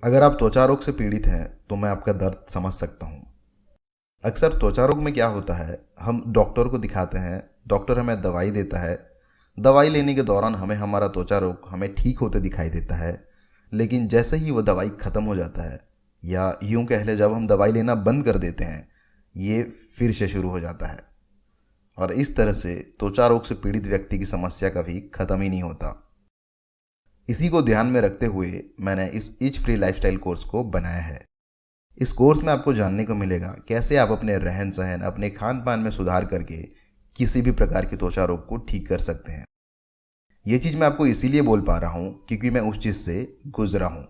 अगर आप त्वचा रोग से पीड़ित हैं तो मैं आपका दर्द समझ सकता हूँ। अक्सर त्वचा रोग में क्या होता है, हम डॉक्टर को दिखाते हैं, डॉक्टर हमें दवाई देता है। दवाई लेने के दौरान हमें हमारा त्वचा रोग हमें ठीक होते दिखाई देता है, लेकिन जैसे ही वो दवाई ख़त्म हो जाता है, या यूं कह ले जब हम दवाई लेना बंद कर देते हैं, ये फिर से शुरू हो जाता है। और इस तरह से त्वचा रोग से पीड़ित व्यक्ति की समस्या कभी ख़त्म ही नहीं होता। इसी को ध्यान में रखते हुए मैंने इस इच फ्री लाइफस्टाइल कोर्स को बनाया है। इस कोर्स में आपको जानने को मिलेगा कैसे आप अपने रहन सहन, अपने खान पान में सुधार करके किसी भी प्रकार की त्वचा रोग को ठीक कर सकते हैं। ये चीज़ मैं आपको इसीलिए बोल पा रहा हूँ क्योंकि मैं उस चीज़ से गुजरा हूँ।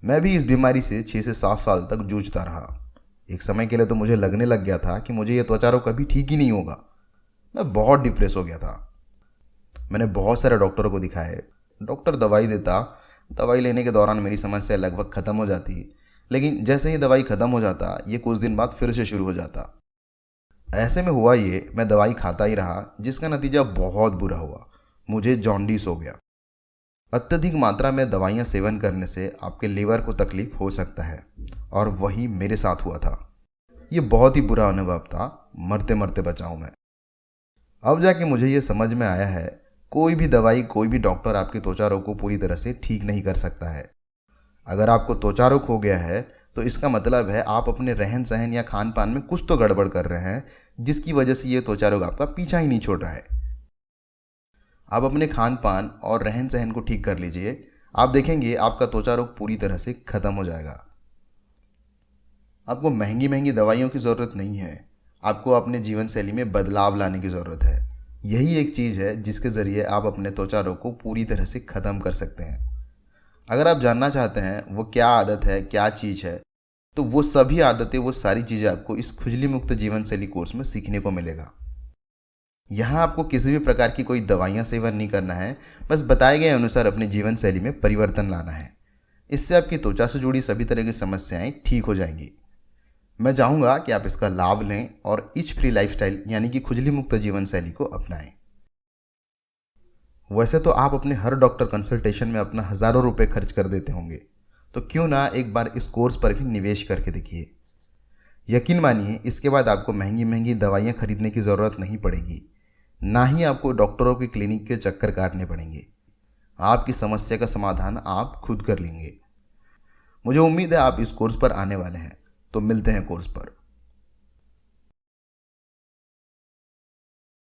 मैं भी इस बीमारी से 6 से 7 साल तक जूझता रहा। एक समय के लिए तो मुझे लगने लग गया था कि मुझे ये त्वचा रोग कभी ठीक ही नहीं होगा। मैं बहुत डिप्रेस हो गया था। मैंने बहुत सारे डॉक्टरों को दिखाए। डॉक्टर दवाई देता, दवाई लेने के दौरान मेरी समस्या लगभग ख़त्म हो जाती, लेकिन जैसे ही दवाई ख़त्म हो जाता, ये कुछ दिन बाद फिर से शुरू हो जाता। ऐसे में हुआ ये, मैं दवाई खाता ही रहा, जिसका नतीजा बहुत बुरा हुआ। मुझे जॉन्डिस हो गया। अत्यधिक मात्रा में दवाइयाँ सेवन करने से आपके लीवर को तकलीफ हो सकता है, और वही मेरे साथ हुआ था। ये बहुत ही बुरा अनुभव था, मरते मरते बचा हूँ मैं। अब जाके मुझे ये समझ में आया है, कोई भी दवाई, कोई भी डॉक्टर आपके त्वचा रोग को पूरी तरह से ठीक नहीं कर सकता है। अगर आपको त्वचा रोग हो गया है तो इसका मतलब है आप अपने रहन सहन या खान पान में कुछ तो गड़बड़ कर रहे हैं, जिसकी वजह से ये त्वचा रोग आपका पीछा ही नहीं छोड़ रहा है। आप अपने खान पान और रहन सहन को ठीक कर लीजिए, आप देखेंगे आपका त्वचा रोग पूरी तरह से खत्म हो जाएगा। आपको महंगी महंगी दवाइयों की ज़रूरत नहीं है, आपको अपने जीवन शैली में बदलाव लाने की ज़रूरत है। यही एक चीज़ है जिसके ज़रिए आप अपने त्वचा रोग को पूरी तरह से ख़त्म कर सकते हैं। अगर आप जानना चाहते हैं वो क्या आदत है, क्या चीज़ है, तो वो सभी आदतें, वो सारी चीज़ें आपको इस खुजली मुक्त जीवन शैली कोर्स में सीखने को मिलेगा। यहाँ आपको किसी भी प्रकार की कोई दवाइयाँ सेवन नहीं करना है, बस बताए गए अनुसार अपने जीवन शैली में परिवर्तन लाना है। इससे आपकी त्वचा से जुड़ी सभी तरह की समस्याएं ठीक हो जाएंगी। मैं चाहूँगा कि आप इसका लाभ लें और इच फ्री लाइफस्टाइल यानी कि खुजली मुक्त जीवन शैली को अपनाएं। वैसे तो आप अपने हर डॉक्टर कंसल्टेशन में अपना हज़ारों रुपए खर्च कर देते होंगे, तो क्यों ना एक बार इस कोर्स पर भी निवेश करके देखिए। यकीन मानिए, इसके बाद आपको महंगी महंगी दवाइयाँ खरीदने की ज़रूरत नहीं पड़ेगी, ना ही आपको डॉक्टरों की क्लिनिक के चक्कर काटने पड़ेंगे। आपकी समस्या का समाधान आप खुद कर लेंगे। मुझे उम्मीद है आप इस कोर्स पर आने वाले हैं, तो मिलते हैं कोर्स पर।